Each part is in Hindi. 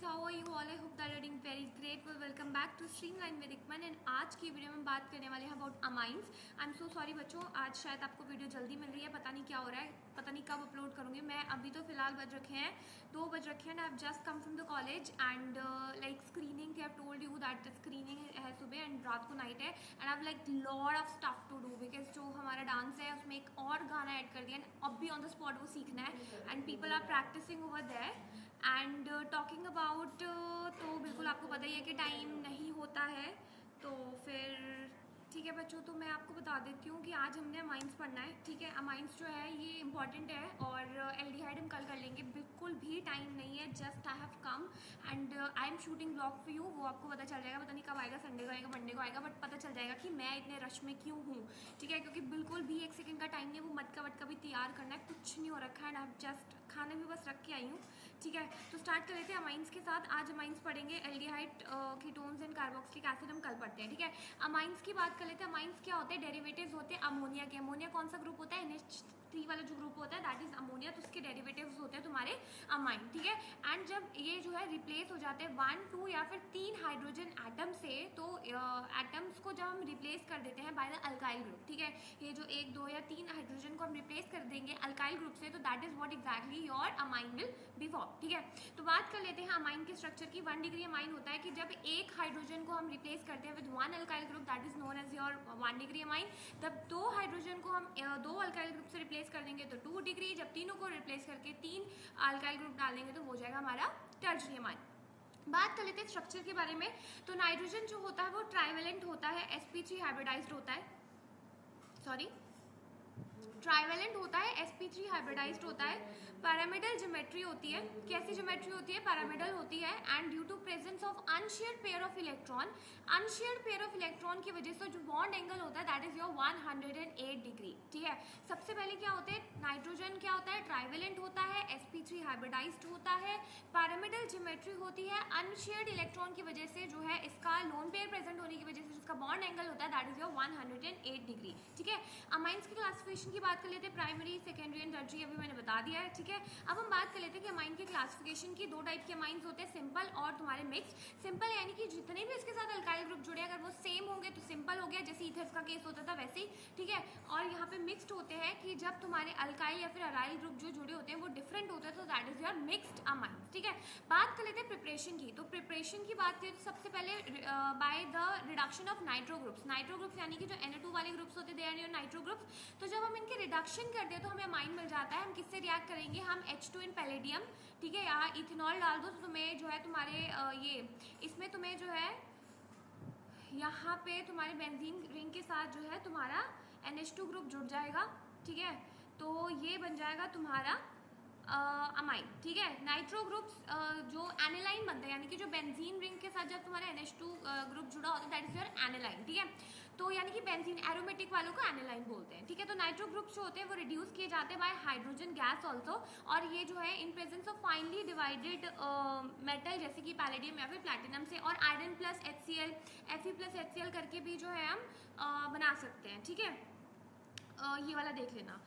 how are you all? I hope that you're doing very great. Well, welcome back to Streamline with Ikman and आज की वीडियो में बात करने वाले हैं about amines. I am so sorry बच्चों, आज शायद आपको वीडियो जल्दी मिल रही है, पता नहीं क्या हो रहा है, पता नहीं कब अपलोड करूँगी मैं। अभी तो फिलहाल बज रखे हैं 2 बज रखे हैं। I have just come from the college and like screening, they have told you that screening है सुबह एंड रात को नाइट है and I have like lot of stuff to do because जो हमारा डांस है उसमें एक और गाना ऐड कर दिया एंड अब भी ऑन द स्पॉट वो सीखना है and people are practicing over there and talking about. तो बिल्कुल आपको पता ही है कि टाइम नहीं होता है, तो फिर ठीक है बच्चों, तो मैं आपको बता देती हूँ कि आज हमने अमाइंस पढ़ना है। ठीक है, अमाइंस जो है ये इंपॉर्टेंट है और एल्डिहाइड हम कल कर लेंगे, बिल्कुल भी टाइम नहीं है। Just I have come and I am shooting blog for you, वो आपको पता चल जाएगा, पता नहीं कब आएगा, संडे को आएगा, मंडे को आएगा, बट पता चल जाएगा कि मैं इतने रश में क्यों हूँ। ठीक है, क्योंकि बिल्कुल भी 1 सेकंड का टाइम नहीं है, वो मटका वटका भी तैयार करना है, कुछ नहीं हो रखा है एंड आई जस्ट खाने भी बस रख के आई हूँ। ठीक है, तो स्टार्ट कर लेते हैं अमाइंस के साथ। आज अमाइंस पढ़ेंगे, aldehyde, ketones and carboxylic acid हम कल पढ़ते हैं। ठीक है, अमाइंस की बात कर लेते हैं। अमाइंस क्या होते हैं? डेरिवेटिव्स होते हैं अमोनिया के। अमोनिया कौन सा ग्रुप होता है? NH3 वाला जो ग्रुप होता है दैट इज अमोनिया, तो उसके डेरिवेटिव्स होते हैं तुम्हारे अमाइन। ठीक है, एंड जब ये जो है रिप्लेस हो जाते हैं 1, 2 या फिर 3 हाइड्रोजन एटम से, तो एटम्स को जब हम रिप्लेस कर देते हैं बाय द अल्काइल ग्रुप, ठीक है, ये जो 1, 2 या 3 हाइड्रोजन को हम रिप्लेस कर देंगे अल्काइल ग्रुप से, तो that is what exactly your amine will B form. ठीक है, तो बात कर लेते हैं अमाइन के स्ट्रक्चर की। 1 डिग्री अमाइन होता है कि जब एक हाइड्रोजन को हम रिप्लेस करते हैं with 1 alkyl group, that is known as your 1 degree amine. तब 2 हाइड्रोजन को हम 2 अल्काइल ग्रुप से रिप्लेस कर देंगे तो 2 डिग्री। जब तीनों को रिप्लेस करके 3 अल्काइल ग्रुप डाल देंगे तो हो जाएगा हमारा टर्शियरी अमाइन। बात कर लेते हैं स्ट्रक्चर के बारे में। तो नाइट्रोजन जो होता है वो ट्राइवेलेंट होता है, sp3 हाइब्रिडाइज्ड होता है, सॉरी ट्राइवेलेंट होता है, sp3 हाइब्रिडाइज्ड होता है। पैरामिडल ज्योमेट्री होती है। कैसी ज्योमेट्री होती है? पैरामिडल होती है and due to presence of unshared pair of electron, unshared pair of electron की वजह से जो बॉन्ड एंगल होता है दैट इज योर 108 डिग्री। ठीक है, सबसे पहले क्या होते हैं? नाइट्रोजन क्या होता है? ट्राइवेलेंट होता है, sp3 हाइब्रिडाइज्ड होता है, पैरामिडल ज्योमेट्री होती है, अनशेयर्ड इलेक्ट्रॉन की वजह से जो है इसका लोन पेयर प्रेजेंट होने की वजह से जिसका बॉन्ड एंगल होता है दैट इज योर 108 डिग्री। ठीक है, अमाइंस की क्लासिफिकेशन की बात कर लेते हैं, प्राइमरी, सेकेंडरी एंड टर्शियरी अभी मैंने बता दिया है। ठीक है, अब हम बात कर लेते हैं कि अमाइन के क्लासिफिकेशन की। 2 टाइप के अमाइंस होते हैं, सिंपल और तुम्हारे मिक्स्ड। सिंपल यानी कि जितने भी इसके साथ अल्काइल ग्रुप जुड़े अगर वो सेम होंगे तो सिंपल हो गया, जैसे ईथर्स का केस होता था वैसे ही। ठीक है, और यहाँ पे मिक्स्ड होते हैं कि जब तुम्हारे अल्काइल या फिर अराइल ग्रुप जो जुड़े होते हैं वो डिफरेंट होते हैं, तो that is your mixed amine. ठीक है, बात कर लेते हैं प्रिपरेशन की। तो प्रिपरेशन की बात करें तो सबसे पहले by the reduction of nitro groups. Nitro groups यानी कि जो Na2 वाले ग्रुप्स होते हैं they are your nitro groups. तो जब हम इनके रिडक्शन करते हैं तो हमें अमाइन मिल जाता है। हम किससे रिएक्ट करेंगे? हम H2 इन पैलेडियम, ठीक है, यहाँ इथेनॉल डाल दो तो तुम्हें जो है तुम्हारे ये इसमें तुम्हें जो है यहाँ पे तुम्हारे बेंजीन रिंग के साथ जो है तुम्हारा NH2 ग्रुप जुड़ जाएगा। ठीक है, तो ये बन जाएगा तुम्हारा अमाइन। ठीक है, नाइट्रो ग्रुप्स जो एनालाइन बनते हैं यानी कि जो बेंजीन रिंग के साथ जब तुम्हारा NH2 ग्रुप जुड़ा होता है दैट इज योर एनालाइन। ठीक है, तो यानी कि बेंजीन एरोमेटिक वालों को एनालाइन बोलते हैं। ठीक है, तो नाइट्रो ग्रुप्स जो होते हैं वो रिड्यूस किए जाते हैं बाय हाइड्रोजन गैस ऑल्सो, और ये जो है in presence of finally divided metal जैसे कि पैलेडियम या फिर प्लैटिनम से, और iron plus HCl, Fe plus HCl करके भी जो है हम बना सकते हैं। ठीक है, ये वाला देख लेना,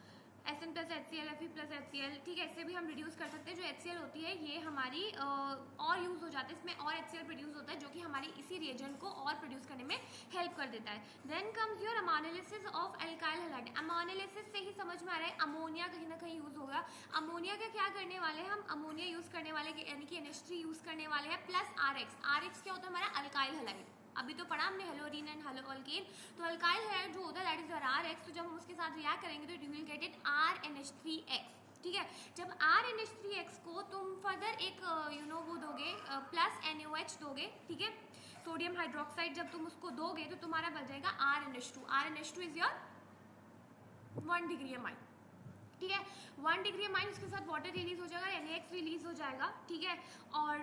Sn plus HCl, Fe plus HCl। ठीक है, इससे भी हम रिड्यूस कर सकते हैं। जो HCl होती है ये हमारी और यूज हो जाता है, इसमें और HCl प्रोड्यूस होता है जो कि हमारी इसी रिएजेंट को और प्रोड्यूस करने में हेल्प कर देता है। Then comes your ammonolysis of alkyl halide. Ammonolysis से ही समझ में आ रहा है अमोनिया कहीं ना कहीं यूज होगा। अमोनिया का क्या करने वाले हैं हम? अमोनिया यूज करने वाले यानी कि NH3 यूज करने वाले हैं प्लस RX। RX क्या होता है? हमारा अल्काइल हैलाइड। अभी तो पढ़ा हमने हेलोरीन एंड हेलोअल्केन, तो अल्काइल हैलाइड जो होता है दैट इज RX। तो जब हम उसके साथ रिएक्ट करेंगे तो you will get it RNH3X। ठीक है, जब RNH3X को तुम फर्दर एक वो दोगे प्लस NaOH दोगे, ठीक है, सोडियम हाइड्रोक्साइड जब तुम उसको दोगे तो तुम्हारा बन जाएगा RNH2। RNH2 is your 1 degree amine. ठीक है, 1 डिग्री अमाइन, उसके साथ वाटर रिलीज हो जाएगा, NaX रिलीज हो जाएगा। ठीक है, और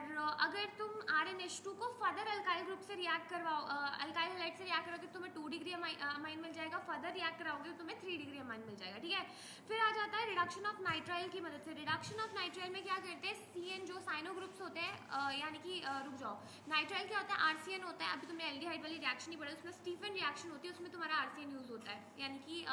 अगर तुम RNH2 को फर्दर अल्काइल ग्रुप से रिएक्ट करवाओ, अल्काइल हैलाइड से रिएक्ट करोगे तो तुम्हें 2 डिग्री अमाइन मिल जाएगा, फर्दर रिएक्ट कराओगे तो तुम्हें 3 डिग्री अमाइन मिल जाएगा। ठीक है, फिर आ जाता है रिडक्शन ऑफ नाइट्राइल की मदद से। रिडक्शन ऑफ नाइट्राइल में क्या करते हैं? CN जो साइनो ग्रुप्स होते हैं यानी कि रुक जाओ, नाइट्राइल क्या होता है, आरसीएन होता है। अभी तुमने एल्डिहाइड वाली रिएक्शन नहीं पढ़ा, उसमें स्टीफन रिएक्शन होती है, उसमें तुम्हारा आरसीएन यूज होता है, यानी कि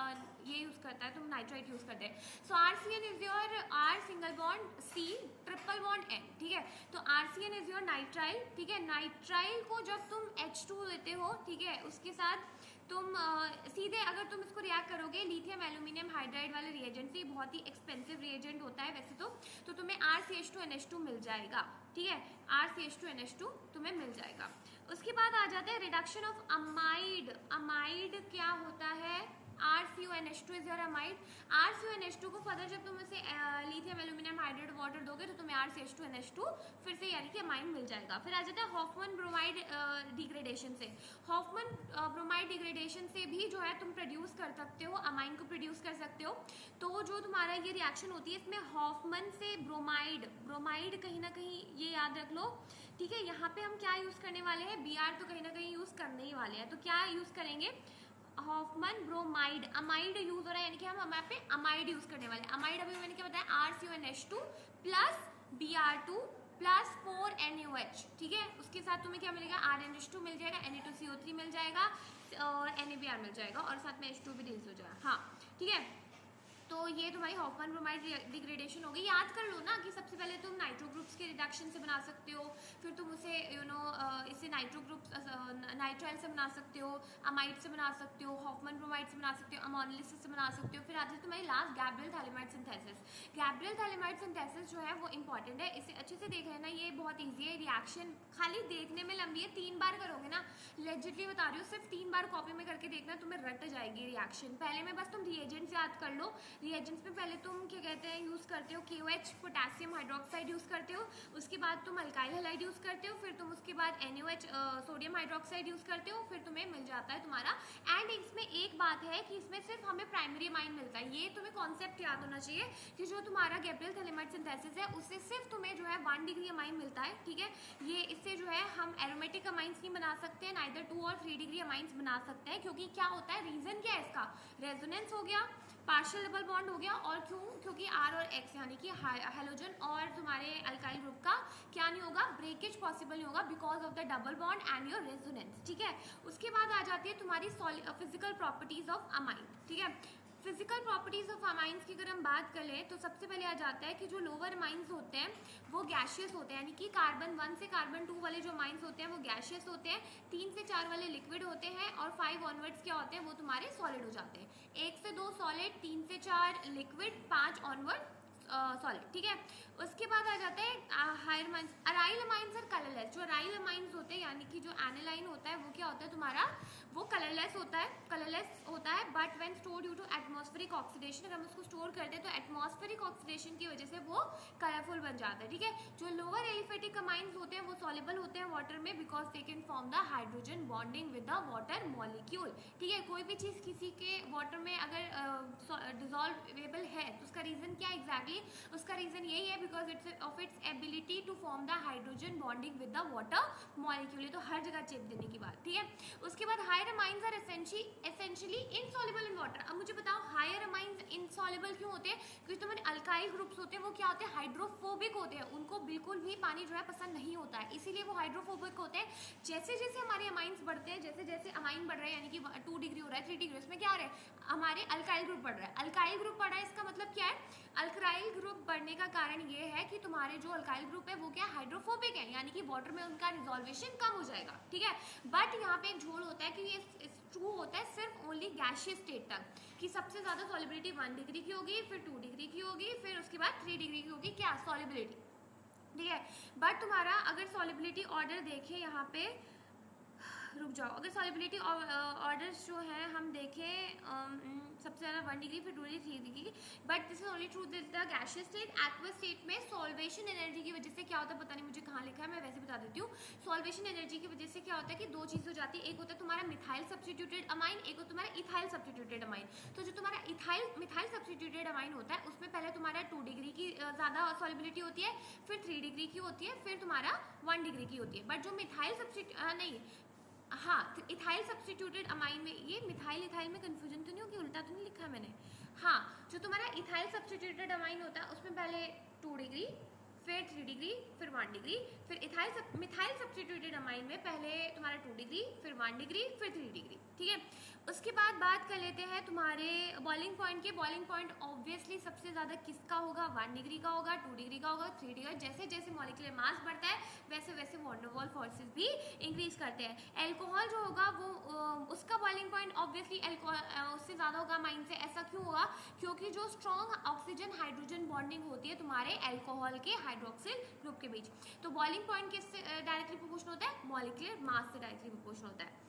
ये यूज करता है, तुम नाइट्राइट यूज करते हैं। So RCN is your R single bond C triple bond N, ठीक है। तो आरसीएन इज योर नाइट्राइल, ठीक है। नाइट्राइल को जब तुम H2 लेते हो, ठीक है, उसके साथ तुम सीधे अगर तुम इसको रिएक्ट करोगे लिथियम एल्यूमिनियम हाइड्राइड वाले रिएजेंट से, बहुत ही एक्सपेंसिव रिएजेंट होता है वैसे तो तुम्हें RCH2NH2 मिल जाएगा, ठीक है। RCH2NH2 तुम्हें मिल जाएगा। उसके बाद आ जाता है रिडक्शन ऑफ अमाइड। अमाइड क्या होता है, RCONH2 is your amide. RCONH2 को फर्दर जब तुम इसे लिथियम एल्यूमिनियम हाइड्राइड वाटर दोगे तो तुम्हें RCH2NH2 फिर से यानी कि अमाइन मिल जाएगा। फिर आ जाता है हॉफमैन ब्रोमाइड डिग्रेडेशन से। हॉफमैन ब्रोमाइड डिग्रेडेशन से भी जो है तुम प्रोड्यूस कर सकते हो, अमाइन को प्रोड्यूस कर सकते हो। तो जो तुम्हारा ये रिएक्शन होती है इसमें हॉफमैन से ब्रोमाइड, ब्रोमाइड कहीं ना कहीं ये याद रख लो, ठीक है। यहाँ पे हम क्या यूज करने वाले हैं, Br तो कहीं ना कहीं यूज करने ही वाले हैं, तो क्या यूज करेंगे, हॉफमैन ब्रोमाइड। अमाइड यूज हो रहा है यानी कि हम यहाँ पे अमाइड यूज करने वाले हैं। अमाइड अभी मैंने क्या बताया, RCONH2 plus Br2 plus 4NaOH, ठीक है। उसके साथ तुम्हें क्या मिलेगा, RNH2 मिल जाएगा, Na2CO3 मिल जाएगा और NaBr मिल जाएगा और साथ में H2 भी रिलीज हो जाएगा, हाँ, ठीक है। तो ये तुम्हारी हॉफमैन ब्रोमाइड डिग्रेडेशन होगी। याद कर लो ना कि सबसे पहले तुम नाइट्रो ग्रुप्स के रिडक्शन से बना सकते हो, फिर तुम उसे इसे नाइट्रो ग्रुप्स नाइट्राइल से बना सकते हो, अमाइड से बना सकते हो, हॉफमैन ब्रोमाइड से बना सकते हो, अमोनिलिसिस से बना सकते हो। फिर आती है तुम्हारी last Gabriel phthalimide synthesis. Gabriel phthalimide synthesis जो है वो इंपॉर्टेंट है, इसे अच्छे से देख लेना, ये बहुत ईजी है। रिएक्शन खाली देखने में लंबी है, 3 बार करोगे ना, लेजिटली बता रही हूँ, सिर्फ 3 बार कॉपी में करके देखना, तुम्हें रट जाएगी रिएक्शन। पहले में बस तुम रिएजेंट्स याद कर लो। रिएजेंट्स में पहले तुम क्या कहते हैं यूज करते हो, KOH पोटेशियम हाइड्रोक्साइड यूज करते हो, उसके बाद तुम अल्काइल हैलाइड यूज करते हो, फिर तुम उसके बाद NaOH सोडियम हाइड्रोक्साइड यूज करते हो, फिर तुम्हें मिल जाता है तुम्हारा। एंड इसमें एक बात है कि इसमें सिर्फ हमें प्राइमरी अमाइन मिलता है, ये तुम्हें कॉन्सेप्ट याद होना चाहिए कि जो तुम्हारा गैब्रियल थैलेमाइड सिंथेसिस है उससे सिर्फ तुम्हें जो है 1 डिग्री अमाइन मिलता है, ठीक है। ये इससे जो है हम एरोमेटिक अमाइंस नहीं बना सकते हैं, नाइदर 2 और 3 डिग्री अमाइंस बना सकते हैं, क्योंकि क्या होता है, रीजन क्या है इसका, रेजोनेंस हो गया, पार्शियल डबल बॉन्ड हो गया, और क्योंकि R और X यानी कि हेलोजन और तुम्हारे अल्काइल ग्रुप का क्या नहीं होगा, ब्रेकेज पॉसिबल नहीं होगा because of the double bond and your resonance, ठीक है। उसके बाद आ जाती है तुम्हारी फिजिकल प्रॉपर्टीज ऑफ अमाइन, ठीक है। फिजिकल प्रॉपर्टीज ऑफ अमाइंस की अगर हम बात करें तो सबसे पहले आ जाता है कि जो लोअर अमाइंस होते हैं वो गैशियस होते हैं, यानी कि कार्बन 1 से कार्बन 2 वाले जो अमाइंस होते हैं वो गैशियस होते हैं, 3 से 4 वाले लिक्विड होते हैं और 5 ऑनवर्ड्स क्या होते हैं, वो तुम्हारे सॉलिड हो जाते हैं। 1 से 2 सॉलिड, 3 से 4 लिक्विड, 5 ऑनवर्ड सॉलिड, ठीक है। उसके बाद आ जाता है हायर अमाइंस, अराइल अमाइंस और कलरलेस। जो अराइल अमाइंस होते हैं यानी कि जो एनालाइन होता है वो क्या होता है तुम्हारा, वो कलरलेस होता है, but when stored due to atmospheric oxidation, अगर हम उसको स्टोर करते हैं तो एटमॉस्फेरिक ऑक्सीडेशन की वजह से वो कलरफुल बन जाता है, ठीक है। जो लोअर एलिफेटिक अमाइंस होते हैं वो सॉल्युबल होते हैं वाटर में because they can form the hydrogen bonding with the water molecule, ठीक है। कोई भी चीज़ किसी के वाटर में अगर डिजॉल्वेबल है तो उसका रीजन क्या एग्जैक्टली, उसका रीजन यही है because of its ability to form the hydrogen bonding with the water molecule. तो हर जगह चेप देने की बात, ठीक है। उसके बाद higher amines are essentially insoluble in water. अब मुझे बताओ हायर अमाइंस इनसॉल्युबल क्यों होते हैं, क्योंकि तुम्हारे अल्काइल ग्रुप्स होते हैं वो क्या होते हैं, हाइड्रोफोबिक होते हैं, उनको बिल्कुल भी पानी जो है पसंद नहीं होता है, इसीलिए वो हाइड्रोफोबिक होते हैं। जैसे जैसे हमारे अमाइंस बढ़ते हैं, जैसे जैसे अमाइन बढ़ रहा है, यानी कि 2 डिग्री हो रहा है, 3 डिग्री, उसमें क्या हो रहा है, हमारे अल्काइल ग्रुप बढ़ रहा है। अल्काइल ग्रुप बढ़ रहा है, इसका मतलब क्या है, अल्काइल ग्रुप बढ़ने का कारण ये है कि तुम्हारे जो अल्काइल ग्रुप है वो क्या हाइड्रोफोबिक है, यानी कि वाटर में उनका रिजॉल्वेशन कम हो जाएगा, ठीक है। बट यहाँ पे एक झोल होता है कि ये ट्रू होता है सिर्फ ओनली गैशियस स्टेट तक, कि सबसे ज्यादा सॉलिबिलिटी 1 डिग्री की होगी, फिर 2 डिग्री की होगी, फिर उसके बाद 3 डिग्री की होगी, क्या सॉलिबिलिटी, ठीक है। बट तुम्हारा अगर सॉलिबिलिटी ऑर्डर देखें यहाँ पे, रुक जाओ, अगर सॉलिबिलिटी ऑर्डर्स जो हैं हम देखें सबसे ज़्यादा 1 डिग्री, फिर 2 degree, 3 degree, but this is only true with the gaseous state. Aqueous state में सॉल्वेशन एनर्जी की वजह से क्या होता है, पता नहीं मुझे कहाँ लिखा है, मैं वैसे बता देती हूँ। सॉल्वेशन एनर्जी की वजह से क्या होता है कि 2 चीज़ हो जाती है, एक होता है तुम्हारा मिथाइल सब्स्टिट्यूटेड अमाइन, एक होता है तुम्हारा इथाइल सब्स्टिट्यूटेड अमाइन। तो जो तुम्हारा मिथाइल सब्स्टिट्यूटेड अमाइन होता है उसमें पहले तुम्हारा 2 डिग्री की ज़्यादा सॉलिबिलिटी होती है, फिर 3 डिग्री की होती है, फिर तुम्हारा 1 डिग्री की होती है। बट जो मिथाइल नहीं, हाँ, इथाइल सब्स्टिट्यूटेड अमाइन में, ये मिथाइल इथाइल में कंफ्यूजन तो नहीं होगी, उल्टा तो नहीं लिखा मैंने, हाँ, जो तुम्हारा इथाइल सब्स्टिट्यूटेड अमाइन होता है उसमें पहले 2 डिग्री, फिर 3 डिग्री, फिर 1 डिग्री। फिर मिथाइल सब्स्टिट्यूटेड अमाइन में पहले तुम्हारा 2 डिग्री, फिर 1 डिग्री, फिर 3 डिग्री, ठीक है। उसके बाद बात कर लेते हैं तुम्हारे बॉइलिंग पॉइंट के। बॉइलिंग पॉइंट ऑब्वियसली सबसे ज़्यादा किसका होगा, 1 डिग्री का होगा, 2 डिग्री का होगा, 3 डिग्री। जैसे जैसे मॉलिक्यूलर मास बढ़ता है वैसे वैसे वॉन डेर वाल्स फोर्सेस भी इंक्रीज करते हैं। एल्कोहल जो होगा वो उसका बॉइलिंग पॉइंट ऑब्वियसली उससे ज़्यादा होगा अमाइन से। ऐसा क्यों होगा, क्योंकि जो स्ट्रॉन्ग ऑक्सीजन हाइड्रोजन बॉन्डिंग होती है तुम्हारे एल्कोहल के हाइड्रोक्सिल ग्रुप के बीच, तो बॉइलिंग पॉइंट किससे डायरेक्टली प्रोपोर्शनल होता है, मॉलिक्यूलर मास से डायरेक्टली प्रोपोर्शनल होता है।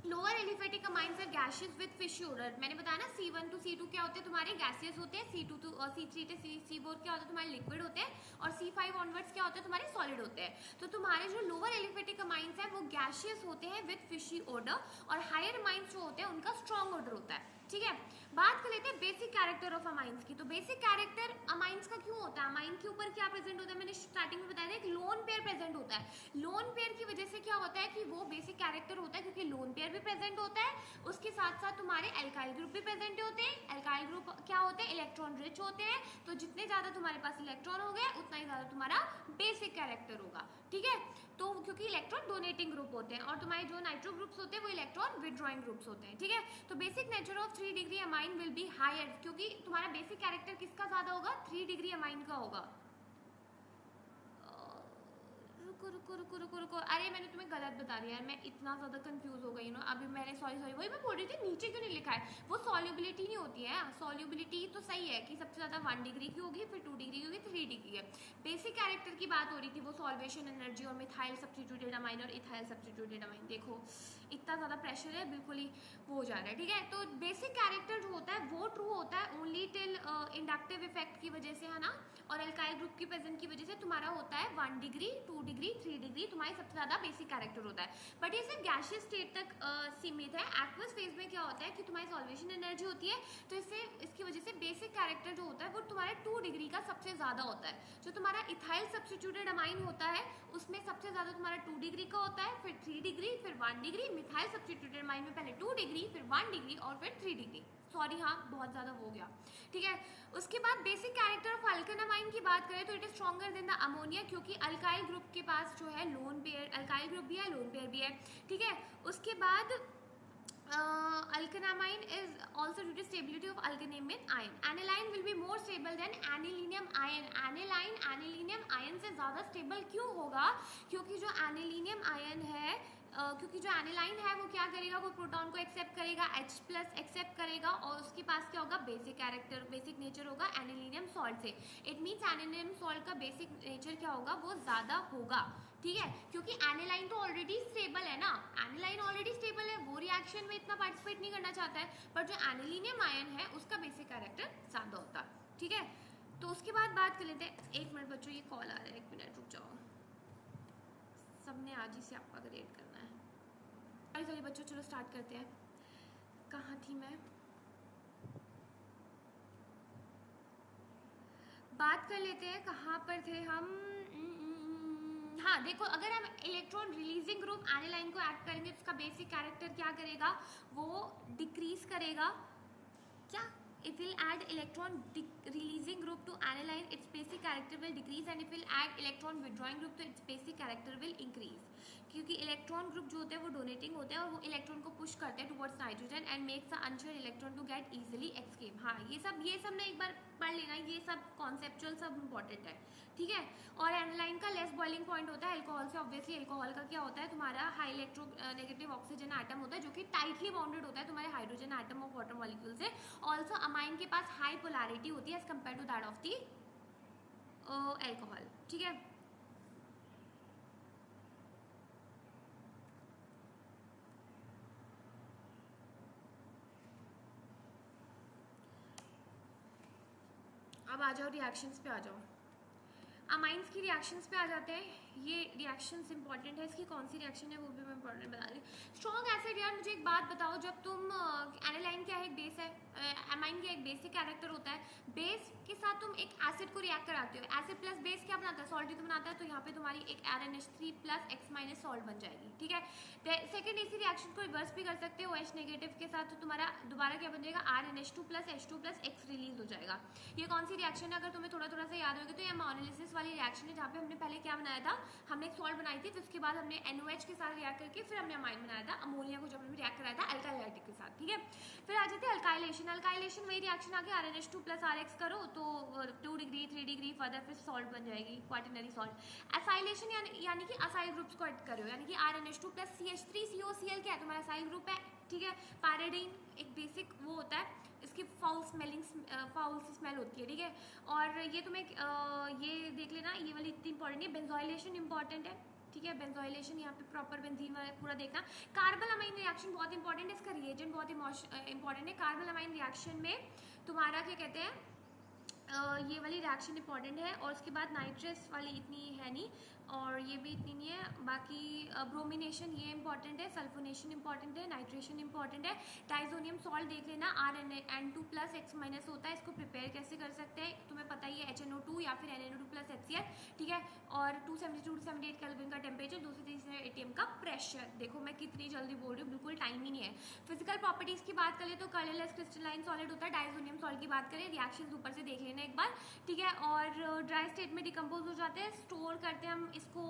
Lower aliphatic amines are gaseous with fishy odour. मैंने बताया ना C1 to C2 क्या होते हैं तुम्हारे गैसियस होते हैं, C2 to C3 to C4 क्या होते हैं तुम्हारे लिक्विड होते हैं, और C5 ऑनवर्ड्स क्या होते हैं तुम्हारे सॉलिड होते हैं। तो तुम्हारे जो लोअर एलिफेटिक अमाइंस हैं वो गैसियस होते हैं विद फिशी ओडर, और हायर अमाइंस जो होते हैं उनका स्ट्रॉन्ग ओडर होता है, ठीक है। बात कर लेते हैं बेसिक कैरेक्टर ऑफ अमाइंस की। तो बेसिक कैरेक्टर अमाइंस का क्यों होता है, अमाइन के ऊपर क्या प्रेजेंट होता है, मैंने स्टार्टिंग में बताया था, एक लोन पेयर प्रेजेंट होता है। लोन पेयर की वजह से क्या होता है कि वो बेसिक कैरेक्टर होता है, क्योंकि लोन पेयर भी प्रेजेंट होता है, उसके साथ साथ तुम्हारे एल्काइल ग्रुप भी प्रेजेंट होते हैं। एल्काइल ग्रुप क्या होते हैं, इलेक्ट्रॉन रिच होते हैं, तो जितने ज्यादा तुम्हारे पास इलेक्ट्रॉन हो गए उतना ही ज्यादा तुम्हारा बेसिक कैरेक्टर होगा, ठीक है। तो क्योंकि इलेक्ट्रॉन डोनेटिंग ग्रुप होते हैं और तुम्हारे जो नाइट्रो ग्रुप्स होते हैं वो इलेक्ट्रॉन विड्रॉइंग ग्रुप्स होते हैं, ठीक है। तो basic nature of 3 degree amine will be higher, क्योंकि तुम्हारा बेसिक कैरेक्टर किसका ज्यादा होगा, 3 डिग्री अमाइन का होगा। रुको रुको रुको रुको रुको, अरे मैंने तुम्हें गलत बता दिया यार, मैं इतना ज़्यादा कंफ्यूज हो गई ना अभी। मैंने सॉरी वही मैं बोल रही थी, नीचे क्यों नहीं लिखा है, वो सॉल्युबिलिटी नहीं होती है। सॉल्युबिलिटी तो सही है कि सबसे ज़्यादा 1 डिग्री की होगी, फिर 2 डिग्री की होगी, 3 डिग्री है। बेसिक कैरेक्टर की बात हो रही थी, वो सॉल्वेशन एनर्जी और मिथाइल सब्स्टिट्यूटेड अमाइन और इथाइल सब्स्टिट्यूटेड अमाइन। देखो इतना ज़्यादा प्रेशर है, बिल्कुल ही वो हो जा रहा है, ठीक है। तो बेसिक कैरेक्टर जो होता है वो ट्रू होता है ओनली टिल इंडक्टिव इफेक्ट की वजह से, है ना, और एल्काइल ग्रुप की प्रेजेंस की वजह से तुम्हारा होता है 1 डिग्री, 2 डिग्री, 3 डिग्री तुम्हारी सबसे ज़्यादा बेसिक कैरेक्टर होता है। बट ये सिर्फ गैसियस स्टेट तक सीमित है। एक्वस फेज में क्या होता है कि तुम्हारी सॉल्वेशन एनर्जी होती है, तो इसकी वजह से बेसिक कैरेक्टर जो होता है वो तुम्हारे 2 डिग्री का सबसे ज़्यादा होता है। जो तुम्हारा इथाइल सब्स्टिट्यूटेड अमाइन होता है उसमें सबसे ज़्यादा तुम्हारा 2 डिग्री का होता है, फिर 3 डिग्री, फिर 1 डिग्री। मिथाइल सब्स्टिट्यूटेड अमाइन में पहले 2 डिग्री, फिर 1 डिग्री और फिर 3 डिग्री। सॉरी हाँ बहुत ज़्यादा हो गया, ठीक है। उसके बाद basic character of alkane amine की बात करें तो it is stronger than the ammonia, क्योंकि अल्काइल ग्रुप के पास जो है लोन पेयर, अल्काइल ग्रुप भी है, लोन पेयर भी है, ठीक है। उसके बाद alkanamine is also due to stability of alkanamine ion. Aniline will be more stable than anilinium ion. Anilinium ion से ज़्यादा स्टेबल क्यों होगा, क्योंकि जो एनिलीनियम आयन है क्योंकि जो एनिलाइन है वो क्या करेगा, वो प्रोटॉन को एक्सेप्ट करेगा, H+ एक्सेप्ट करेगा, और उसके पास क्या होगा, बेसिक कैरेक्टर, बेसिक नेचर होगा एनिलीनियम सॉल्ट से। इट मीन्स एनिलीनियम सॉल्ट का बेसिक नेचर क्या होगा, वो ज़्यादा होगा, ठीक है। क्योंकि एनिलाइन तो ऑलरेडी स्टेबल है ना, एनिलाइन ऑलरेडी स्टेबल है, वो रिएक्शन में इतना पार्टिसिपेट नहीं करना चाहता है, पर जो एनिलीनियम आयन है उसका बेसिक कैरेक्टर ज़्यादा होता है, ठीक है। तो उसके बाद बात कर लेते हैं, एक मिनट बच्चों ये कॉल आ रहा है, एक मिनट रुक जाओ, सबने आज ही से आपका ग्रेड करना है। सॉरी बच्चों, चलो स्टार्ट करते हैं। कहाँ थी मैं, बात कर लेते हैं कहाँ पर थे हम। हाँ देखो, अगर हम इलेक्ट्रॉन रिलीजिंग ग्रुप एनिलाइन को ऐड करेंगे तो उसका बेसिक कैरेक्टर क्या करेगा, वो डिक्रीज करेगा। क्या, if we'll add electron releasing group to aniline, its basic character will decrease, and if we'll add electron withdrawing group to its basic character will increase, क्योंकि इलेक्ट्रॉन ग्रुप जो होते हैं वो डोनेटिंग होते हैं और वो इलेक्ट्रॉन को पुश करते हैं towards nitrogen and makes the unshared electron to get easily escape. हाँ ये सब ना एक बार पढ़ लेना, ये सब कॉन्सेप्चुअल सब इंपॉर्टेंट है, ठीक है। और एनालाइन का लेस बॉइलिंग पॉइंट होता है अल्कोहल से। ऑब्वियसली अल्कोहल का क्या होता है, तुम्हारा high electronegative oxygen atom होता है जो कि टाइटली बाउंडेड होता है तुम्हारे hydrogen atom of water molecule से। ऑल्सो अमाइन के पास हाई पोलैरिटी होती है as compare to that of the alcohol, ठीक है। अब आ जाओ रिएक्शंस पे आ जाओ, अमाइंस की रिएक्शंस पे आ जाते हैं। ये रिएक्शंस इंपॉर्टेंट है, इसकी कौन सी रिएक्शन है वो भी मैं इंपॉर्टेंट बता रही हूँ। स्ट्रॉन्ग एसिड, यार मुझे एक बात बताओ, जब तुम एनालाइन क्या है, एक बेस है, एमाइन क्या एक बेसिक कैरेक्टर होता है, बेस के साथ तुम एक एसिड को रिएक्ट कराते हो, एसिड प्लस बेस क्या बनाता है, सॉल्ट ही तो बनाता है, तो यहाँ पे तुम्हारी एक RNH3 plus X minus salt बन जाएगी, ठीक है। सेकेंड इसी रिएक्शन को रिवर्स भी कर सकते हो OH नेगेटिव के साथ, तो तुम्हारा दोबारा क्या बन जाएगा, RNH2 plus H2 plus X release हो जाएगा। ये कौन सी रिएक्शन है, अगर तुम्हें थोड़ा थोड़ा सा याद होगा तो ये अमोनिलिसिस वाली रिएक्शन है, जहाँ पे हमने पहले क्या बनाया था, हमने एक सॉल्ट बनाई थी, फिर उसके बाद हमने NOH के साथ रिएक्ट करके फिर हमने अमाइन बनाया था, अमोनिया को जब हमने रिएक्ट कराया था अल्काइल हाइड्रेट के साथ, ठीक है। फिर आ जाते हैं अल्काइलेशन। अल्काइलेशन वही रिएक्शन आगे RNH2 प्लस RX करो तो 2 डिग्री 3 डिग्री फर्दर फिर सॉल्ट बन जाएगी, क्वाटरनरी सॉल्ट। एसाइलेशन यानी कि असाइल ग्रुप्स को ऐड करो, यानी कि RNH2 प्लस CH3COCl क्या है, तुम्हारा असाइल ग्रुप है, ठीक है। पैराडीन एक बेसिक वो होता है, इसकी फाउल सी स्मेल होती है, ठीक है। और ये तुम्हें ये देख लेना, ये वाली इतनी इंपॉर्टेंट है। बेंजोइलेशन इंपॉर्टेंट है, ठीक है, बेंजोइलेशन यहाँ पे प्रॉपर बेंजीन वाला पूरा देखना। कार्बल अमाइन रिएक्शन बहुत इंपॉर्टेंट है, इसका रिएजेंट बहुत इंपॉर्टेंट है। कार्बल अमाइन रिएक्शन में तुम्हारा क्या कहते हैं, ये वाली रिएक्शन इंपॉर्टेंट है, और उसके बाद नाइट्रस वाली इतनी है नहीं, और ये भी इतनी नहीं है। बाकी ब्रोमिनेशन ये इंपॉर्टेंट है, सल्फोनेशन इंपॉर्टेंट है, नाइट्रेशन इंपॉर्टेंट है। डाइजोनियम सॉल्ट देख लेना, RN2 प्लस X माइनस होता है, इसको प्रिपेयर कैसे कर सकते हैं तुम्हें पता ही है, HNO2 या फिर NNO2 प्लस HCl, ठीक है। और 272-278 केल्विन का टेम्परेचर, 2 से 3 ATM का प्रेशर। देखो मैं कितनी जल्दी बोल रही हूँ, बिल्कुल टाइम ही नहीं है। फिजिकल प्रॉपर्टीज की बात करें तो कलरलेस क्रिस्टलाइन सॉलिड होता है। डाइजोनियम सॉल्ट की बात करें, रिएक्शन ऊपर से देख लेना एक बार, ठीक है। और ड्राई स्टेट में डिकम्पोज हो जाते हैं, स्टोर करते हैं हम इसको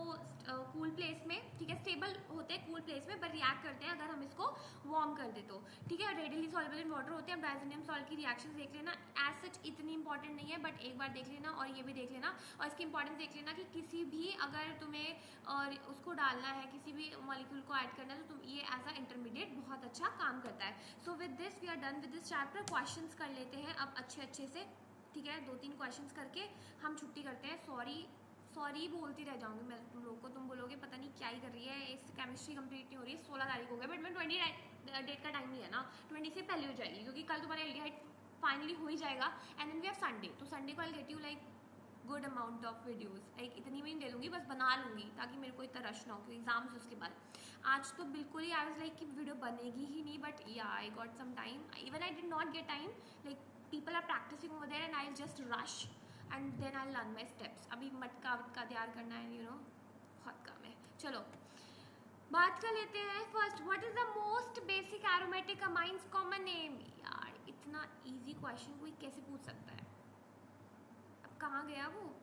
कूल प्लेस में, ठीक है। स्टेबल होते हैं कूल प्लेस में, पर रिएक्ट करते हैं अगर हम इसको वार्म कर दे तो, ठीक है। रेडिली सॉल्युबल इन वाटर होते हैं। डाइजोनियम सॉल्ट की रिएक्शन देख लेना, एज सच इतनी इंपॉर्टेंट नहीं है, बट एक बार देख लेना, और ये भी देख लेना, और इसकी इंपॉर्टेंस देख लेना कि किसी भी अगर तुम्हें और उसको डालना है, किसी भी मॉलिक्यूल को ऐड करना है, तो तुम ये एज अ इंटरमीडिएट बहुत अच्छा काम करता है। So with this we are done with this chapter. Questions कर लेते हैं अब अच्छे से, ठीक है। 2-3 क्वेश्चंस करके हम छुट्टी करते हैं। सॉरी बोलती रह जाऊंगी मैं तुम लोग को, तुम बोलोगे पता नहीं क्या ही कर रही है, इस केमिस्ट्री कंप्लीट नहीं हो रही है। 16 तारीख हो गया, बट मैं 20 डेट का टाइम नहीं है ना, 20 से पहले हो जाएगी, क्योंकि कल तुम्हारा एल्डिहाइड फाइनली हो ही जाएगा, and then we have Sunday, तो संडे को I get you like good amount of videos, like इतनी भी नहीं दे दूँगी, बस बना लूँगी ताकि मेरे को इतना रश ना हो, क्योंकि एग्जाम्स उसके बाद। आज तो बिल्कुल ही आई वाज लाइक कि वीडियो बनेगी ही नहीं, but yeah I got some time, even I did not get time, like people are practicing over there and I'll just rush and then I'll learn my steps. अभी मटका वटका तैयार करना है, you know, बहुत काम है। चलो बात कर लेते हैं। First, what is the most basic aromatic amines common name. यार इतना इजी क्वेश्चन कोई कैसे पूछ सकता है, अब कहाँ गया वो।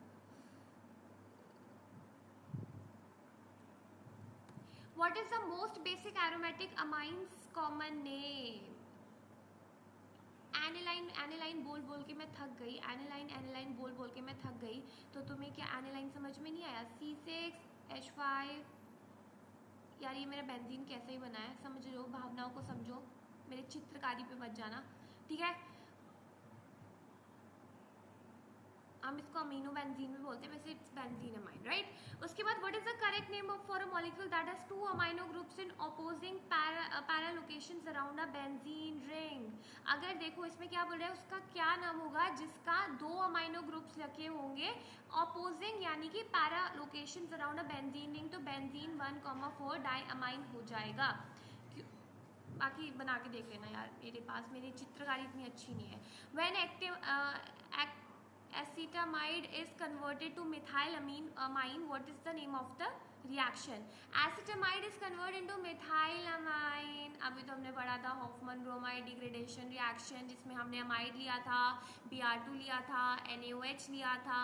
What is the most basic aromatic amines common name. Aniline बोल के मैं थक गई, एनालाइन बोल के मैं थक गई, तो तुम्हें क्या एनालाइन समझ में नहीं आया। C6H5, यार ये मेरा बेंजीन कैसे ही बना है, समझ लो, भावनाओं को समझो, मेरे चित्रकारी पे मत जाना, ठीक है। हम इसको अमीनो बेंजीन में बोलते हैं, वैसे इट्स बेंजीन अमाइन, राइट। उसके बाद what is the correct name for a molecule that has 2 amino groups in opposing para locations around a benzene ring. अगर देखो इसमें क्या बोल रहा है, उसका क्या नाम होगा जिसका 2 अमाइनो ग्रुप्स रखे होंगे ऑपोजिंग, यानी कि पैरा लोकेशंस अराउंड अ बेंजीन रिंग, तो बेंजीन 1,4 डाई अमाइन हो जाएगा। बाकी बना के देख लेना यार, मेरे पास मेरी चित्रकारी इतनी अच्छी नहीं है। When active acetamide is converted to methylamine, what is the name of the reaction? Acetamide is converted into methylamine। अभी तो हमने पढ़ा था हॉफमैन ब्रोमाइड डिग्रेडेशन रिएक्शन, जिसमें हमने अमाइड लिया था, Br2 लिया था, NaOH लिया था,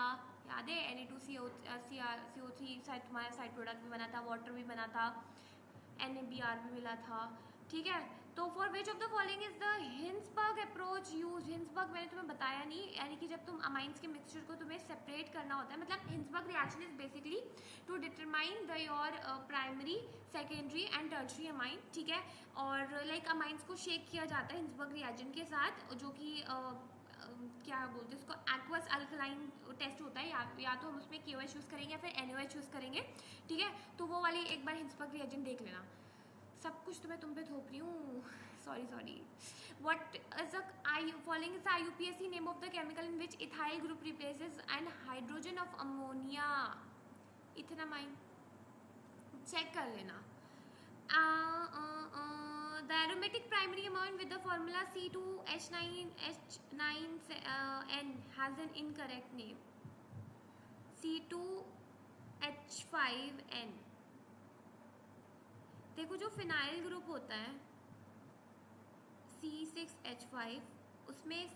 याद है, Na2CO3 तुम्हारा साइड प्रोडक्ट भी बना था, वाटर भी बना था, NaBr भी मिला था, ठीक है। तो for which of the following is the Hinsberg approach use. Hinsberg मैंने तुम्हें बताया नहीं, यानी कि जब तुम अमाइंस के मिक्सचर को तुम्हें सेपरेट करना होता है, मतलब Hinsberg reaction is basically to determine the your primary, secondary and tertiary amine, ठीक है। और लाइक अमाइंस को शेक किया जाता है हिंसबर्ग रिएजेंट के साथ, जो कि क्या बोलते हैं उसको, एक्वस अल्कलाइन टेस्ट होता है, या तो हम उसमें KOH यूज़ करेंगे या फिर NaOH यूज़ करेंगे, ठीक है। तो वो वाली एक बार हिंसबर्ग रिएजेंट देख लेना। सब कुछ तो मैं तुम पे थोप रही हूँ, sorry. What is the following is the IUPAC name of the chemical in which ethyl group replaces an hydrogen of ammonia. Ethanamine, check कर लेना। The aromatic primary amount with the formula C2H9N has an incorrect name. C2H5N। देखो जो फिनाइल ग्रुप होता है C6H5, उसमें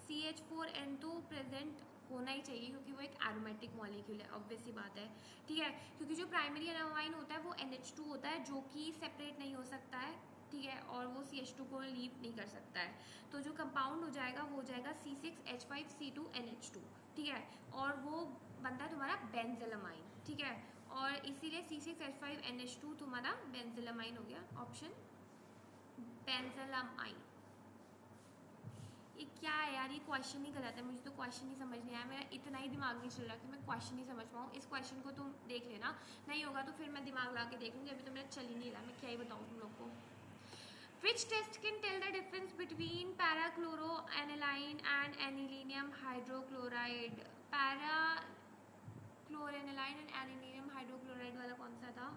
CH4N तो प्रेजेंट होना ही चाहिए क्योंकि वो एक एरोमेटिक मॉलिक्यूल है, ऑब्वियस सी बात है, ठीक है। क्योंकि जो प्राइमरी अमाइन होता है वो NH2 होता है जो कि सेपरेट नहीं हो सकता है, ठीक है, और वो CH2 को लीव नहीं कर सकता है। तो जो कंपाउंड हो जाएगा वो हो जाएगा C6H5C2NH2, ठीक है, और वो बनता है तुम्हारा बेंजिलमाइन, ठीक है। और इसीलिए C6H5NH2 तुम्हारा बेंजिलमाइन हो गया, ऑप्शन बेंजिलमाइन। ये क्या है यार, ये क्वेश्चन ही गलत है, मुझे तो क्वेश्चन ही समझ नहीं आया, मेरा इतना ही दिमाग नहीं चल रहा कि मैं क्वेश्चन ही समझ पाऊँ। इस क्वेश्चन को तुम देख लेना, नहीं होगा तो फिर मैं दिमाग ला के देखूंगी, अभी तो मेरा चल ही नहीं रहा, मैं क्या ही बताऊँ तुम लोग को। Which test can tell the difference between para-chloroaniline and anilinium hydrochloride? Para-chloroaniline and anilinium hydrochloride वाला कौन सा था?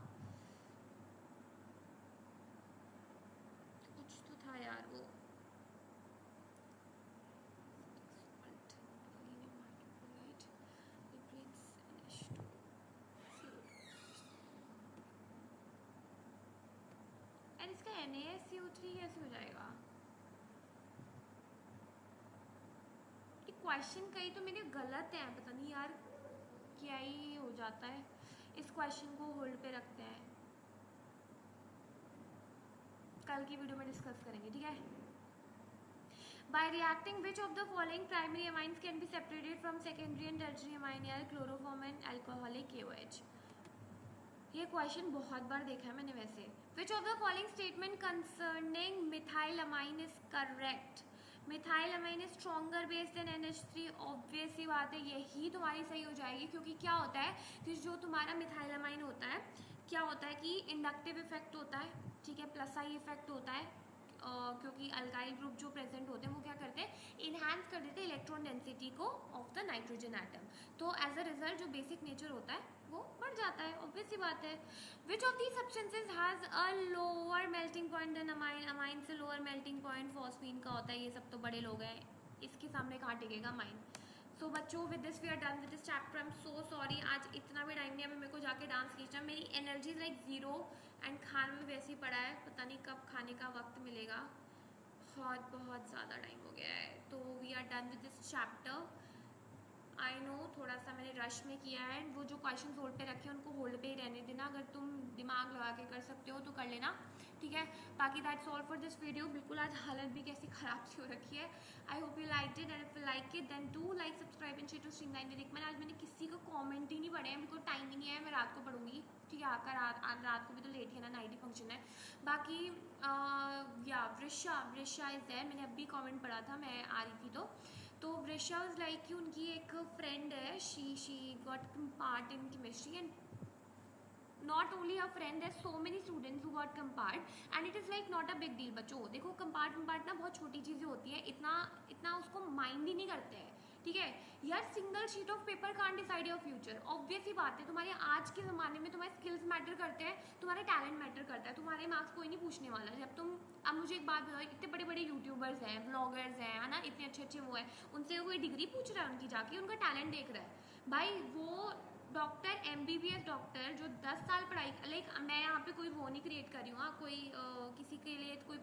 कुछ तो था यार वो। इसका NaSCO3 कैसे हो जाएगा? ये क्वेश्चन कई तो मेरे गलत हैं, पता नहीं यार क्या ही हो जाता है। इस क्वेश्चन को होल्ड पे रखते हैं, कल की वीडियो में डिस्कस करेंगे, ठीक है। By reacting, which of the following primary amines can be separated from secondary and tertiary amine? यार क्लोरोफॉर्म एंड अल्कोहलिक KOH। ये क्वेश्चन बहुत बार देखा है मैंने वैसे। Which of the following statement concerning methylamine is correct? Methylamine is stronger base than NH3, obvious सी बात है यही तुम्हारी सही हो जाएगी, क्योंकि क्या होता है कि जो तुम्हारा मिथाइलमाइन होता है क्या होता है कि इंडक्टिव इफेक्ट होता है, ठीक है, प्लस आई इफेक्ट होता है, क्योंकि अल्काइल ग्रुप जो प्रेजेंट होते हैं वो क्या करते हैं, इनहैंस कर देते हैं इलेक्ट्रॉन डेंसिटी को ऑफ द नाइट्रोजन एटम, तो एज अ रिजल्ट जो बेसिक नेचर होता है वो बढ़ जाता है, ऑब्वियस सी बात है। Which of these substances has a lower melting point than amine? Amine से लोअर मेल्टिंग पॉइंट फॉस्फीन का होता है, ये सब तो बड़े लोग हैं, इसके सामने कहाँ टिकेगा अमाइन। सो बच्चों with this we are done with this chapter. I am so sorry, आज इतना भी टाइम नहीं है, अभी मेरे को जाके डांस खींचना, मेरी एनर्जी लाइक जीरो, एंड खाने में वैसे ही पड़ा है, पता नहीं कब खाने का वक्त मिलेगा, बहुत ज़्यादा टाइम हो गया है। तो we are done with this chapter. I know थोड़ा सा मैंने रश में किया है, वो जो क्वेश्चन होल्ड पे रखे हैं उनको होल्ड पे ही रहने देना, अगर तुम दिमाग लगा के कर सकते हो तो कर लेना, ठीक है। बाकी that's all for this video. बिल्कुल आज हालत भी कैसी ख़राब सी हो रखी है। I hope you like it, and if you like it then do like subscribe and share to streamline with. मैंने आज मैंने किसी को कॉमेंट ही नहीं पढ़े हैं, मेरे को टाइम ही नहीं है, मैं रात को पढ़ूंगी, ठीक है, आकर रात को भी तो लेट ही है ना, नाइट ही फंक्शन है। बाकी या वृषा इज देयर, मैंने अभी कॉमेंट पढ़ा था, मैं आ रही थी तो वृषा वाज लाइक कि उनकी एक फ्रेंड है, she got compart in chemistry, and not only a friend, there so many students who got compart, and it is like not a big deal. बच्चों देखो कंपार्ट ना बहुत छोटी चीज़ें होती है, इतना उसको माइंड ही नहीं करते हैं, ठीक है यार। Single sheet of paper can't decide your future, obvious ही बात है। तुम्हारे आज के ज़माने में तुम्हारे स्किल्स मैटर करते हैं, तुम्हारा टैलेंट मैटर करता है, तुम्हारे मार्क्स कोई नहीं पूछने वाला। जब तुम, अब मुझे एक बात बताओ, इतने बड़े बड़े यूट्यूबर्स हैं, ब्लॉगर्स हैं, है ना, इतने अच्छे वो हैं, उनसे कोई डिग्री पूछ रहा है उनकी जाके, उनका टैलेंट देख रहा है भाई। वो डॉक्टर MBBS डॉक्टर जो 10 साल पढ़ाई, लाइक मैं यहाँ पे कोई वो नहीं क्रिएट कर रही हूँ, कोई किसी के लिए कोई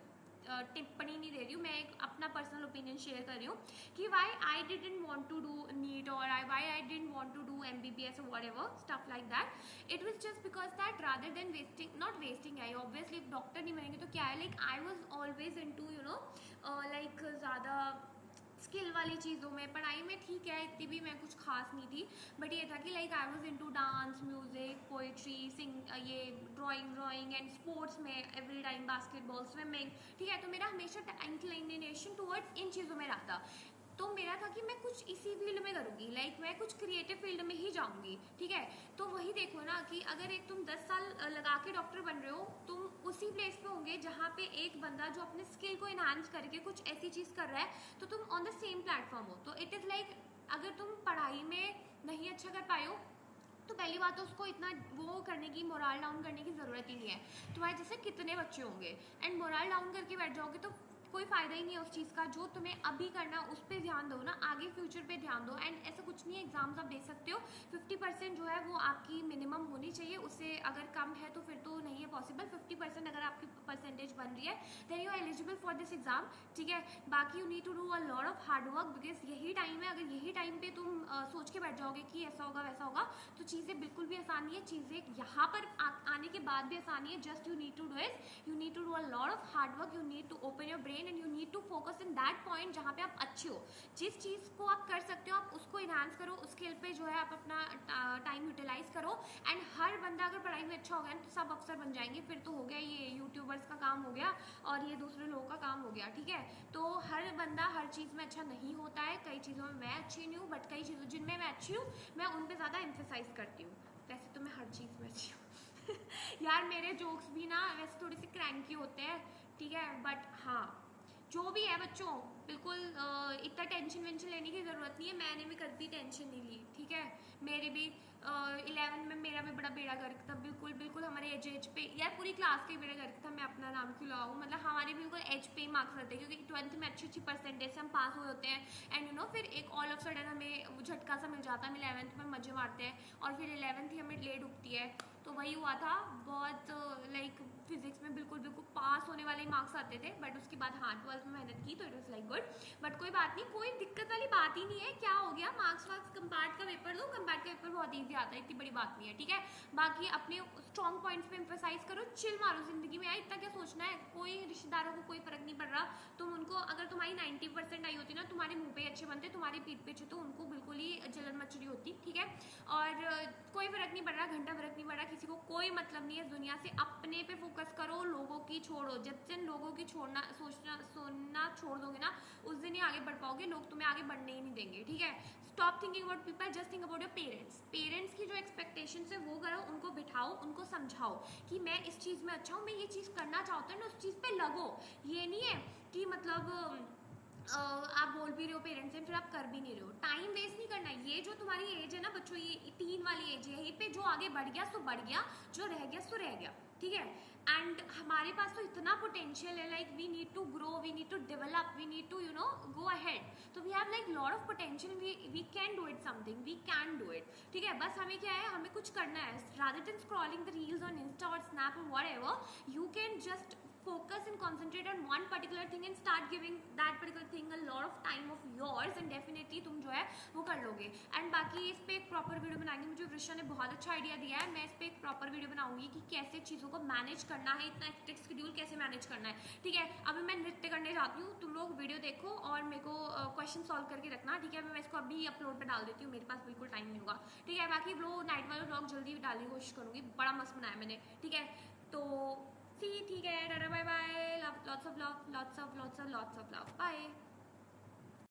टिप्पणी नहीं दे रही हूँ, मैं एक अपना पर्सनल ओपिनियन शेयर कर रही हूँ कि why I didn't want to do NEET, और why I didn't want to do MBBS और whatever stuff like that. It was just because that rather than wasting, not wasting I, obviously doctor नहीं बनेंगे तो क्या है, like I was always into you know like ज़्यादा स्किल वाली चीज़ों में, पढ़ाई में ठीक है इतनी भी मैं कुछ खास नहीं थी, बट ये था कि like I was into dance, music, poetry, ये ड्राइंग एंड स्पोर्ट्स में एवरी टाइम, बास्केटबॉल, स्विमिंग, ठीक है। तो मेरा हमेशा इंक्लिनेशन टुवर्ड्स इन चीज़ों में रहा था, तो मेरा था कि मैं कुछ इसी फील्ड में करूँगी, लाइक मैं कुछ क्रिएटिव फील्ड में ही जाऊँगी, ठीक है। तो वही देखो ना कि अगर एक तुम 10 साल लगा के डॉक्टर बन रहे हो, तुम उसी प्लेस पे होंगे जहाँ पे एक बंदा जो अपने स्किल को इन्हांस करके कुछ ऐसी चीज़ कर रहा है, तो तुम ऑन द सेम प्लेटफॉर्म हो। तो इट इज़ लाइक अगर तुम पढ़ाई में नहीं अच्छा कर पाए हो तो पहली बात तो उसको इतना वो करने की, मोरल डाउन करने की ज़रूरत ही नहीं है। तुम्हारे जैसे कितने बच्चे होंगे एंड मोरल डाउन करके बैठ जाओगे तो कोई फ़ायदा ही नहीं है उस चीज़ का। जो तुम्हें अभी करना उस पर ध्यान दो ना, आगे फ्यूचर पे ध्यान दो। एंड ऐसा कुछ नहीं है, एग्जाम्स आप दे सकते हो, 50% जो है वो आपकी मिनिमम होनी चाहिए, उससे अगर कम है तो फिर तो नहीं है पॉसिबल। 50% अगर आपकी परसेंटेज बन रही है then you are eligible for this exam, ठीक है। बाकी you need to do a lot of hard work, because यही टाइम है। अगर यही टाइम पे तुम सोच के बैठ जाओगे कि ऐसा होगा वैसा होगा, तो चीज़ें बिल्कुल भी आसान नहीं है। चीज़ें यहाँ पर आने के बाद भी आसानी है। Just you need to do it, you need to do a lot of hard work, you need to open your brain and you need to focus in that point जहाँ पे आप अच्छे हो। जिस चीज़ को आप कर सकते हो आप उसको इन्हांस करो, उस स्किल पे जो है आप अपना टाइम यूटिलाइज करो। एंड हर बंदा अगर पढ़ाई में अच्छा होगा तो सब अफसर बन जाएंगे, फिर तो हो गया, ये यूट्यूबर्स का काम हो गया और ये दूसरे लोगों का काम हो गया, ठीक है। तो हर बंदा हर चीज़ में अच्छा नहीं होता है। कई चीज़ों में मैं अच्छी नहीं हूँ, बट कई चीज़ों जिनमें मैं अच्छी हूँ मैं उन पर ज़्यादा एम्फेसाइज करती हूँ। वैसे तो मैं हर चीज़ में अच्छी हूँ यार मेरे जोक्स भी ना वैसे थोड़े से क्रैंकी होते हैं, ठीक है, बट हाँ जो भी है बच्चों, बिल्कुल इतना टेंशन वेंशन लेने की ज़रूरत नहीं है। मैंने भी कभी टेंशन नहीं ली, ठीक है। मेरे भी 11 में मेरा भी बड़ा बेड़ा गर्क था, बिल्कुल बिल्कुल हमारे एज पे यार पूरी क्लास के बेड़ा गर्क था। मैं अपना नाम क्यों लाऊं, मतलब हमारे बिल्कुल एज पे ही मार्क्स रहते हैं, क्योंकि 12th में अच्छी अच्छी परसेंटेज से हम पास हुए होते हैं। एंड यू नो फिर एक ऑल ऑफ सडन हमें झटका सा मिल जाता है, हम 11th में मजे मारते हैं और फिर 11th ही हमें लेट उठती है। तो वही हुआ था, बहुत लाइक फिजिक्स में बिल्कुल बिल्कुल पास होने वाले मार्क्स आते थे, बट उसके बाद हाँ 12th में मेहनत की तो it was like good. But कोई बात नहीं, कोई दिक्कत वाली बात ही नहीं है। क्या हो गया, मार्क्स वार्क्स कंपार्ट का पेपर दो, कंपार्ट का पेपर बहुत ईजी आता है, इतनी बड़ी बात नहीं है, ठीक है। बाकी अपने स्ट्रॉन्ग पॉइंट्स पे एम्फेसाइज करो, चिल मारो जिंदगी में यार, इतना क्या सोचना है। कोई रिश्तेदारों को कोई फर्क नहीं पड़ रहा। तुम उनको, अगर तुम्हारी 90% आई होती ना, तुम्हारे मुंह पे अच्छे बनते, तुम्हारी पीठ पे अच्छे, तो उनको बिल्कुल ही जलन मच रही होती, ठीक है। और कोई फर्क नहीं पड़ रहा, घंटा फर्क नहीं पड़ रहा, किसी को कोई मतलब नहीं है इस दुनिया से। अपने पे फोकस करो, लोगों की छोड़ो। जब दिन लोगों की छोड़ना सुनना छोड़ दोगे ना, उस दिन ही आगे बढ़ पाओगे। लोग तुम्हें आगे बढ़ने ही नहीं देंगे, ठीक है। Stop thinking about people, just think about your parents. Parents की जो एक्सपेक्टेशन है वो करो, उनको बिठाओ, उनको समझाओ कि मैं इस चीज़ में अच्छा हूँ, मैं ये चीज़ करना चाहता हूँ ना, उस चीज़ पे लगो। ये नहीं है कि मतलब आप बोल भी रहे हो पेरेंट्स से फिर आप कर भी नहीं रहे हो। टाइम वेस्ट नहीं करना। ये जो तुम्हारी एज है ना बच्चों, ये 3 वाली एज है, यहीं पे जो आगे बढ़ गया सो बढ़ गया, जो रह गया सो रह गया, ठीक है। एंड हमारे पास तो इतना पोटेंशियल है, like we need to grow, we need to develop, we need to go ahead. तो we have like lot of potential, we can do it something, we can do it, ठीक है। बस हमें क्या है, हमें कुछ करना है। Rather than scrolling the reels on Insta और स्नैप और whatever, you can just focus and concentrate on one particular thing and start giving that particular thing a lot of time of yours and definitely तुम जो है वो कर लोगे। एंड बाकी इस पे एक प्रॉपर वीडियो बनाएंगे, मुझे वृषा ने बहुत अच्छा आइडिया दिया है। मैं इस पे एक प्रॉपर वीडियो बनाऊंगी कि कैसे चीज़ों को मैनेज करना है, इतना एक्टिव शेड्यूल कैसे मैनेज करना है, ठीक है। अभी मैं नृत्य करने जाती हूँ, तुम लोग वीडियो देखो और मेरे को क्वेश्चन सॉल्व करके रखना, ठीक है। मैं इसको अभी अपलोड पे डाल देती हूँ, मेरे पास बिल्कुल टाइम नहीं होगा, ठीक है। बाकी वो नाइट वाला व्लॉग जल्दी डालने की कोशिश करूँगी, बड़ा मस्त बनाया मैंने, ठीक है। तो ठीक है, tata bye bye, lots of love, lots of love, bye.